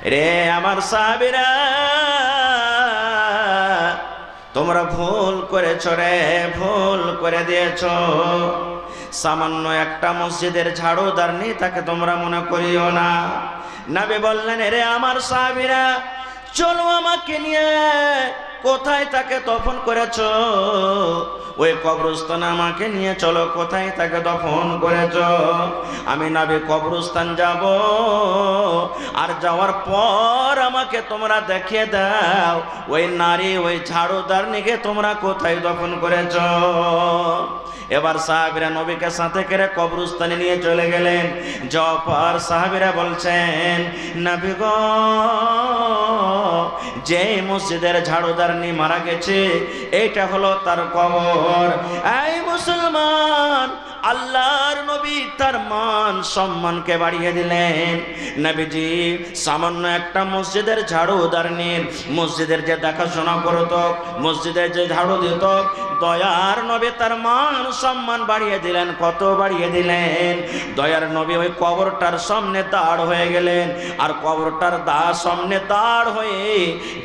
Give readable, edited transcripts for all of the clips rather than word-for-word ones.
রে আমার সাহাবীরা, তোমরা ভুল করেছ রে, ভুল করে দিয়েছ। সামান্য একটা মসজিদের ঝাড়ুদার নেই, তাকে তোমরা মনে করিও না। নবী বললেন, রে আমার সাহাবীরা, চলো আমাকে নিয়ে কোথায় তাকে দফন করেছ, ওই কবরস্থানে আমাকে নিয়ে চলো, কোথায় তাকে দফন করেছ। আমি নবী কবরস্থান যাব, আর যাওয়ার পর আমাকে তোমরা দেখিয়ে দাও ওই নারী, ওই ঝাড়ুদারনিকে তোমরা কোথায় দফন করেছ। এবার সাহাবীরা নবীকে সাথে করে কবরস্থানে নিয়ে চলে গেলেন। যাওয়ার পর সাহাবীরা বলছেন, নবী গো, যে মসজিদের ঝাড়ুদারনি মারা গেছে, এইটা হলো তার কবর। এই মুসলমান, আল্লাহর নবী তার মান সম্মানকে বাড়িয়ে দিলেন। নবীজি সামান্য একটা মসজিদের ঝাড়ুদারনির, মসজিদের যে দেখাশোনা করত, মসজিদের যে ঝাড়ু দিত, দয়ার নবী তার মান সম্মান বাড়িয়ে দিলেন। কত বাড়িয়ে দিলেন! দয়ার নবী ওই কবরটার সামনে দাঁড় হয়ে গেলেন, আর কবরটার সামনে দাঁড় হয়ে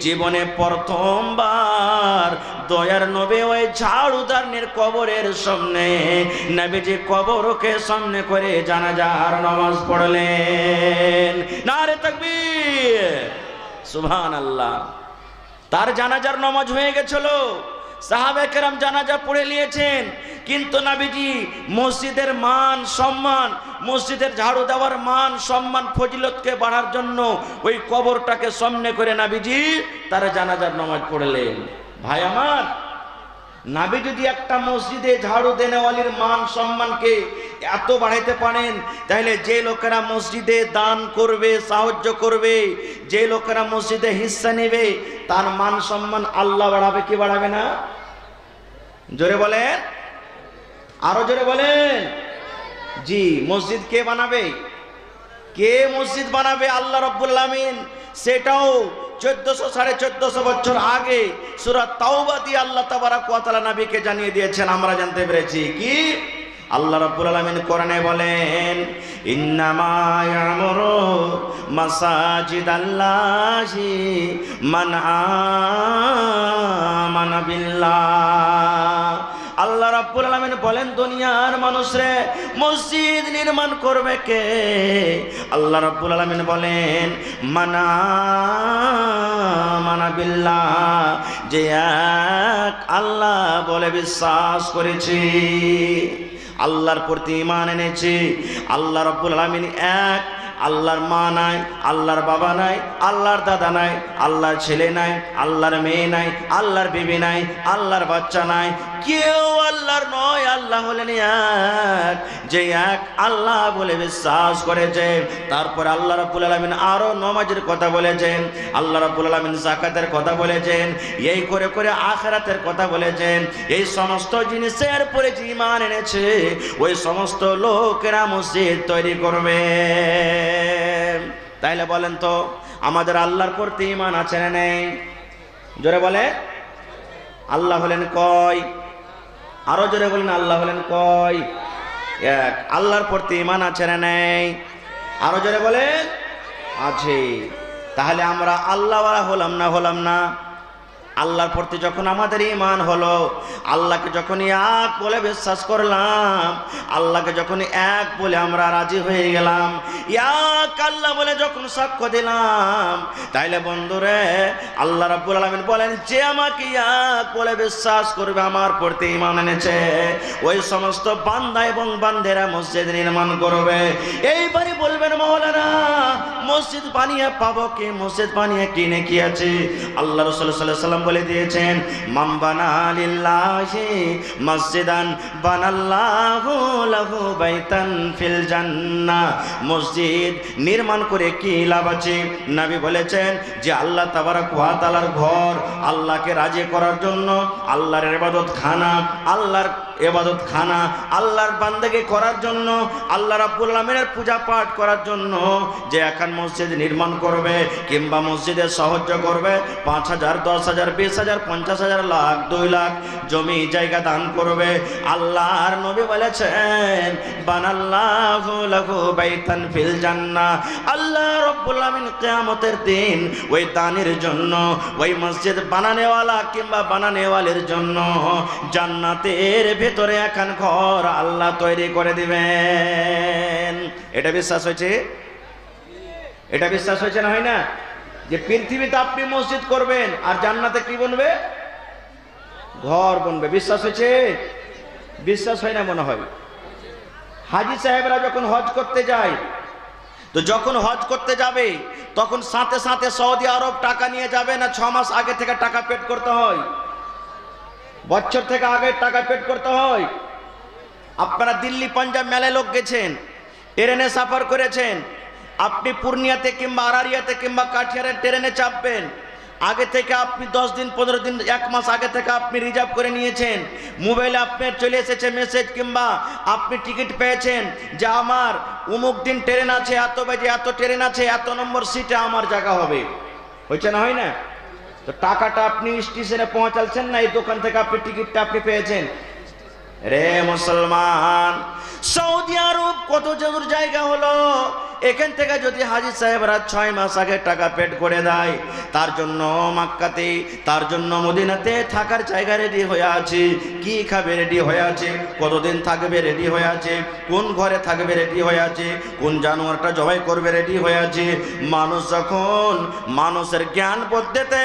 জীবনে প্রথমবার দয়ার নবী ওই ঝাড়ুদারনির কবরের সামনে, নবীজি কবরকে সামনে করে জানাজার নামাজ পড়লেন। নারে তাকবীর, সুবহানাল্লাহ। তার জানাজার নামাজ হয়ে গেছিল, সাহাবায়ে কেরাম জানাজা পড়ে নিয়েছেন, কিন্তু নবীজি মসজিদের মান সম্মান, মসজিদের ঝাড়ু দেওয়ার মান সম্মান ফজিলতকে বাড়ার জন্য ওই কবরটাকে সামনে করে নবীজি তার জানাজার নামাজ পড়লেন। ভাই আমার, নবী যদি একটা মসজিদে ঝাড়ু দেনেওয়ালির মান সম্মানকে এত বাড়াইতে পারেন, তাহলে যে লোকেরা মসজিদে দান করবে, সাহায্য করবে, যে লোকেরা মসজিদে হিস্সা নেবে, তার মান সম্মান আল্লাহ বাড়াবে কি বাড়াবে না? জোরে বলেন, আরো জোরে বলেন। জি, মসজিদ কে বানাবে? কে মসজিদ বানাবে? আল্লাহ রাব্বুল আলামিন। সেটাও 1400-1450 বছর আগে সূরা তাওবা দিয়ে আল্লাহ তাবারক ওয়া তাআলা নবীকে জানিয়ে দিয়েছেন। আমরা জানতে পেরেছি কি? আল্লাহ রাব্বুল আলামিন কোরআনে বলেন, ইন্নামা ইয়ামুরু মাসাজিদাল্লাহি মান আমানা বিল্লাহ। আল্লাহ রাব্বুল আলামিন বলেন, দুনিয়ার মানুষরে মসজিদ নির্মাণ করবে কে? আল্লাহ রাব্বুল আলামিন বলেন, মানা বিল্লাহ, যে এক আল্লাহ বলে বিশ্বাস করেছি, আল্লাহর প্রতি ঈমান এনেছি। আল্লাহ রাব্বুল আলামিন এক, আল্লাহর মা নাই, আল্লাহর বাবা নাই, আল্লাহর দাদা নাই, আল্লাহর ছেলে নাই, আল্লাহর মেয়ে নাই, আল্লাহর বিবি নাই, আল্লাহর বাচ্চা নাই, কেউ আল্লাহর নয়। আল্লাহ হলেন এক, যে এক আল্লাহ বলে বিশ্বাস করেছে। তারপর আল্লাহ রাব্বুল আলামিন আরো নামাজের কথা বলেছেন, আল্লাহ রাব্বুল আলামিন যাকাতের কথা বলেছেন, এই করে করে আখিরাতের কথা বলেছেন। এই সমস্ত জিনিসের পরে যে ঈমান এনেছে, ওই সমস্ত লোকেরা মসজিদ তৈরি করবে। তাইলে বলেন তো, আমাদের আল্লাহর প্রতি ঈমান আছে না নেই? জোরে বলে। আল্লাহ হলেন কয়? আরো জোরে বলেন, আল্লাহ হলেন কয়? এক। আল্লাহর প্রতি ঈমান আছে না নেই? আরো জোরে বলেন, আছে। তাহলে আমরা আল্লাহওয়ালা হলাম না? হলাম না? আল্লাহর প্রতি যখন আমাদের ঈমান হলো, আল্লাহকে যখন এক বলে বিশ্বাস করলাম, আল্লাহকে যখন এক বলে আমরা রাজি হয়ে গেলাম, এক আল্লাহ বলে যখন সাক্ষ্য দিলাম, তাইলে বন্ধুরে আল্লাহ রাব্বুল আলামিন বলেন, যে আমাকে এক বলে বিশ্বাস করবে, আমার প্রতি ঈমান এনেছে, ওই সমস্ত বান্দা এবং বান্দেরা মসজিদ নির্মাণ করবে। এইবারই বলবেন, মাওলানা মসজিদ বানিয়ে পাবো কি? মসজিদ বানিয়ে কিনে কি আছে? আল্লাহ রাসূল সাল্লাল্লাহু আলাইহি ওয়াসাল্লাম বলে দিয়েছেন, মান বানা লিল্লাহি মসজিদান বানাল্লাহু লাহু বাইতান ফিল জান্নাহ। মসজিদ নির্মাণ করে কি লাভ আছে? নবী বলেছেন যে আল্লাহ তাবারক ওয়া তাআলার ঘর, আল্লাহকে রাজি করার জন্য, আল্লাহর ইবাদত খানা, আল্লাহর ইবাদত খানা, আল্লাহর বান্দাকে করার জন্য, আল্লাহ রাব্বুল আলামিনের পূজা পাঠ করার জন্য যে এখন মসজিদ নির্মাণ করবে কিংবা মসজিদে সাহায্য করবে, 5,000, 10,000, 20,000, 50,000, লাখ, 2 লাখ জমি জায়গা দান করবে, আল্লাহর নবী বলেছেন বানাল্লাহু লাহু বাইতান ফিল জান্নাহ, আল্লাহ রাব্বুল আলামিন কিয়ামতের দিন ওই দানের জন্য, ওই মসজিদ বানানেওয়ালা কিংবা বানানেওয়ালের জন্য জান্নাতের ভেতরে এখন ঘর আল্লাহ তৈরি করে দিবেন। এটা বিশ্বাস হয়েছে? এটা বিশ্বাস হয়েছে না? হয় না? যে পৃথিবীতে আপনি মসজিদ করবেন আর জান্নাতে কি বনবে? ঘর বনবে। বিশ্বাস হয়েছে? বিশ্বাস হয় না মনে হয়। হাজী সাহেবরা যখন হজ করতে যায়, তো যখন হজ করতে যাবে তখন সাথে সাথে সৌদি আরব টাকা নিয়ে যাবে না 6 মাস আগে থেকে টাকা পেড করতে হয়? বছর থেকে আগে টাকা পেড করতে হয়। আপনারা দিল্লি পাঞ্জাব মেলায় লোক গেছেন, ট্রেনে সফর করেছেন, আপনি পূর্ণিয়াতে কিংবা আরারিয়াতে কিংবা কাঠিয়ারে ট্রেনে চাপবেন, আগে থেকে আপনি 10 দিন 15 দিন 1 মাস আগে থেকে আপনি রিজার্ভ করে নিয়েছেন, মোবাইলে আপনার চলে এসেছে মেসেজ কিংবা আপনি টিকিট পেয়েছেন যে আমার অমুক দিন ট্রেন আছে, এত বাজে এত ট্রেন আছে, এত নম্বর সিটে আমার জায়গা হবে। হয়েছে না? হয় না? তো টাকাটা আপনি স্টেশনে পৌঁছাচ্ছেন না, এই দোকান থেকে আপনি টিকিটটা আপনি পেয়েছেন। রে মুসলমান, সৌদি আরব কত দূর জায়গা হলো, এখান থেকে যদি হাজী সাহেবরা 6 মাস আগে টাকা পেড করে দেয়, তার জন্য মক্কাতে, তার জন্য মদিনাতে থাকার জায়গা রেডি হয়ে আছে, কি খাবে রেডি হয়ে আছে, কতদিন থাকবে রেডি হয়ে আছে, কোন ঘরে থাকবে রেডি হয়ে আছে, কোন জানোয়ারটা জবাই করবে রেডি হয়ে আছে। মানুষ যখন মানুষের জ্ঞান বুদ্ধিতে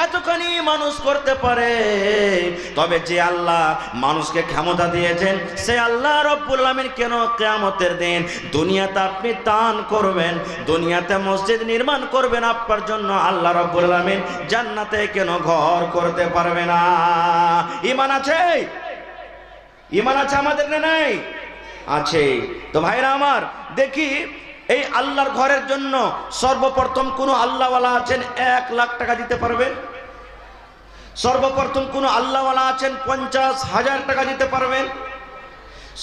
এতখানি মানুষ করতে পারে, তবে যে আল্লাহ মানুষকে ক্ষমতা দিয়েছেন সে আল্লাহ রাব্বুল আলামিন কেন কিয়ামতের দিন দুনিয়াতে আপনি দান করবেন, দুনিয়াতে মসজিদ নির্মাণ করবেন আপনার জন্য, আল্লাহ রাব্বুল আলামিন জান্নাতে কেন ঘর করতে পারবে না? ঈমান আছে? ঈমান আছে আমাদের না নাই? আছে। তো ভাইরা আমার, দেখি এই আল্লাহর ঘরের জন্য সর্বপ্রথম কোন আল্লাহওয়ালা আছেন 1 লাখ টাকা দিতে পারবেন? সর্বপ্রথম কোন আল্লাহওয়ালা আছেন 50,000 টাকা দিতে পারবেন?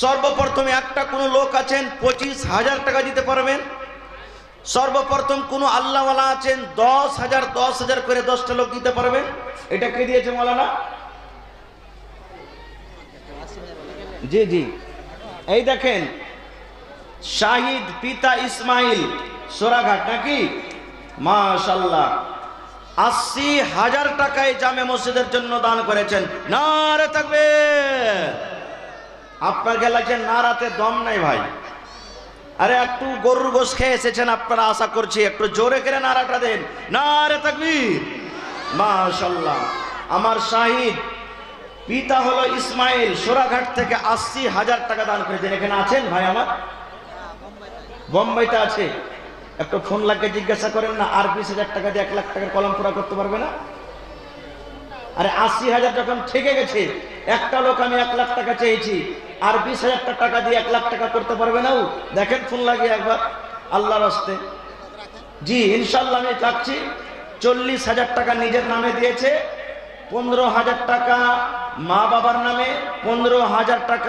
সর্বপ্রথম একটা কোন লোক আছেন 25,000 টাকা দিতে পারবেন? সর্বপ্রথম কোন আল্লাহওয়ালা আছেন 10,000 করে 10টা লোক দিতে পারবেন? এটা কে দিয়েছে মাওলানা? জি জি, এই দেখেন শাহিদ পিতা ইসমাইল সোরাঘাট নাকি, মাশাআল্লাহ 80,000 টাকায় জামে মসজিদের জন্য দান করেছেন। নারে তাকবীর! আপনার কে লাগছে নারাতে দম নাই ভাই? আরে একটু গরুর গোশ খেয়ে এসেছেন আপনারা, আশা করছি একটু জোরে করে নারাটা দেন। নারে তাকবীর! মাশাআল্লাহ। আমার শাহিদ পিতা হলো ইসমাইল, সোরাঘাট থেকে 80,000 টাকা দান করেছেন। এখানে আছেন ভাই আমার? বোম্বাইতে আছে। একটু ফোন লাগিয়ে জিজ্ঞাসা করেন না, আর 20,000 টাকা দিয়ে 1 লাখ টাকার কলম পুরা করতে পারবে না? আরে 80,000 যখন থেকে গেছে, একটা লোক আমি 1 লাখ টাকা চেয়েছি, আর 20,000 টাকা দিয়ে 1 লাখ টাকা করতে পারবে না? দেখেন ফোন লাগিয়ে একবার আল্লাহর রাস্তে। জি ইনশাল্লাহ আমি চাচ্ছি। 40,000 টাকা নিজের নামে দিয়েছে, 15,000 টাকা মা বাবার নামে, 15,000 টাকা